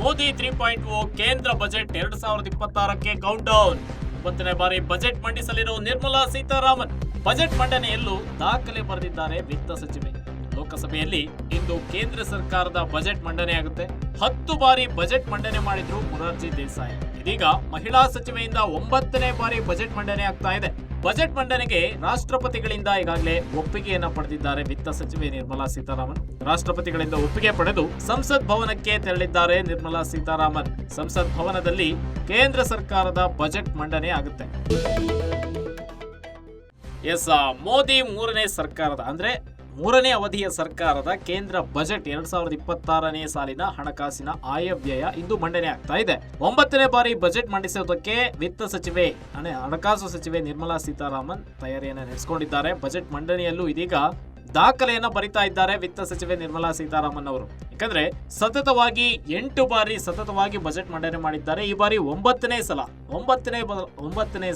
ಮೋದಿ 3.0 ಕೇಂದ್ರ budget 2026ಕ್ಕೆ count down. 9ನೇ ಬಾರಿ budget ಮಂಡಿಸಲಿರುವ Nirmala Sitharaman budget ಮಂಡನೆಯಲ್ಲೂ ದಾಖಲೆ ಬರೆದಿದ್ದಾರೆ ವಿತ್ತ ಸಚಿವೆ. ಲೋಕಸಭೆಯಲ್ಲಿ ಇಂದು ಕೇಂದ್ರ ಸರ್ಕಾರದ ಬಜೆಟ್ ಮಂಡನೆಯಾಗುತ್ತೆ. 10 ಬಾರಿ ಬಜೆಟ್ ಮಂಡನೆ ಮಾಡಿದ್ರು ಮೊರಾರ್ಜಿ ದೇಸಾಯಿ. ಇದೀಗ ಮಹಿಳಾ ಸಚಿವೆಯಿಂದ 9ನೇ ಬಾರಿ ಬಜೆಟ್ ಮಂಡನೆ ಆಗ್ತಾ ಇದೆ. ಬಜೆಟ್ ಮಂಡನೆಗೆ ರಾಷ್ಟ್ರಪತಿಗಳಿಂದ ಈಗಾಗಲೇ ಒಪ್ಪಿಗೆಯನ್ನ ಪಡೆದಿದ್ದಾರೆ ವಿತ್ತ ಸಚಿವೆ ನಿರ್ಮಲಾ ಸೀತಾರಾಮನ್. ರಾಷ್ಟ್ರಪತಿಗಳಿಂದ ಒಪ್ಪಿಗೆ ಪಡೆದು ಸಂಸತ್ ಭವನಕ್ಕೆ ತೆರಳಿದ್ದಾರೆ ನಿರ್ಮಲಾ ಸೀತಾರಾಮನ್. ಸಂಸತ್ ಭವನದಲ್ಲಿ ಕೇಂದ್ರ ಸರ್ಕಾರದ ಬಜೆಟ್ ಮಂಡನೆ ಆಗುತ್ತೆ. ಮೋದಿ ಮೂರನೇ ಅವಧಿಯ ಸರ್ಕಾರದ ಕೇಂದ್ರ ಬಜೆಟ್ 2026ನೇ ಸಾಲಿನ ಹಣಕಾಸಿನ ಆಯವ್ಯಯ ಇಂದು ಮಂಡನೆ ಆಗ್ತಾ ಇದೆ. 9ನೇ ಬಾರಿ ಬಜೆಟ್ ಮಂಡಿಸುವುದಕ್ಕೆ ವಿತ್ತ ಸಚಿವೆ ಹಣಕಾಸು ಸಚಿವೆ ನಿರ್ಮಲಾ ಸೀತಾರಾಮನ್ ತಯಾರಿಯನ್ನು ನಡೆಸಿಕೊಂಡಿದ್ದಾರೆ. ಬಜೆಟ್ ಮಂಡನೆಯಲ್ಲೂ ಇದೀಗ ದಾಖಲೆಯನ್ನ ಬರಿತಾ ಇದ್ದಾರೆ ವಿತ್ತ ಸಚಿವೆ ನಿರ್ಮಲಾ ಸೀತಾರಾಮನ್ ಅವರು. ಯಾಕಂದ್ರೆ ಸತತವಾಗಿ 8 ಬಾರಿ ಬಜೆಟ್ ಮಂಡನೆ ಮಾಡಿದ್ದಾರೆ. ಈ ಬಾರಿ 9ನೇ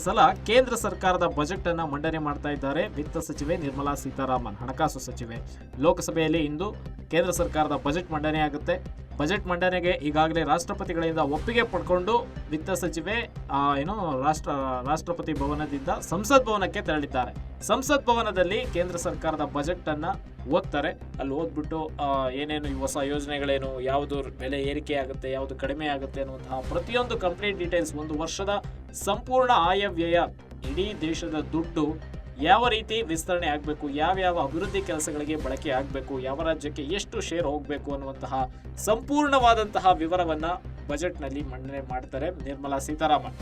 ಸಲ ಕೇಂದ್ರ ಸರ್ಕಾರದ ಬಜೆಟ್ ಅನ್ನ ಮಂಡನೆ ಮಾಡ್ತಾ ಇದ್ದಾರೆ ವಿತ್ತ ಸಚಿವೆ ನಿರ್ಮಲಾ ಸೀತಾರಾಮನ್, ಹಣಕಾಸು ಸಚಿವೆ. ಲೋಕಸಭೆಯಲ್ಲಿ ಇಂದು ಕೇಂದ್ರ ಸರ್ಕಾರದ ಬಜೆಟ್ ಮಂಡನೆ ಆಗುತ್ತೆ. ಬಜೆಟ್ ಮಂಡನೆಗೆ ಈಗಾಗಲೇ ರಾಷ್ಟ್ರಪತಿಗಳಿಂದ ಒಪ್ಪಿಗೆ ಪಡ್ಕೊಂಡು ವಿತ್ತ ಸಚಿವೆ ರಾಷ್ಟ್ರಪತಿ ಭವನದಿಂದ ಸಂಸತ್ ಭವನಕ್ಕೆ ತೆರಳಿದ್ದಾರೆ. ಸಂಸತ್ ಭವನದಲ್ಲಿ ಕೇಂದ್ರ ಸರ್ಕಾರದ ಬಜೆಟ್ ಅನ್ನ ಓದ್ತಾರೆ. ಅಲ್ಲಿ ಓದ್ಬಿಟ್ಟು ಏನೇನು ಹೊಸ ಯೋಜನೆಗಳೇನು, ಯಾವುದು ಬೆಲೆ ಏರಿಕೆ ಆಗುತ್ತೆ, ಯಾವುದು ಕಡಿಮೆ ಆಗುತ್ತೆ ಅನ್ನುವಂತಹ ಪ್ರತಿಯೊಂದು ಕಂಪ್ಲೀಟ್ ಡೀಟೇಲ್ಸ್, ಒಂದು ವರ್ಷದ ಸಂಪೂರ್ಣ ಆಯವ್ಯಯ, ಇಡೀ ದೇಶದ ದುಡ್ಡು ಯಾವ ರೀತಿ ವಿಸ್ತರಣೆ ಆಗಬೇಕು, ಯಾವ್ಯಾವ ಅಭಿವೃದ್ಧಿ ಕೆಲಸಗಳಿಗೆ ಬಳಕೆ ಆಗಬೇಕು, ಯಾವ ರಾಜ್ಯಕ್ಕೆ ಎಷ್ಟು ಶೇರ್ ಹೋಗಬೇಕು ಅನ್ನುವಂತಹ ಸಂಪೂರ್ಣವಾದಂತಹ ವಿವರವನ್ನ ಬಜೆಟ್ನಲ್ಲಿ ಮಂಡನೆ ಮಾಡ್ತಾರೆ ನಿರ್ಮಲಾ ಸೀತಾರಾಮನ್.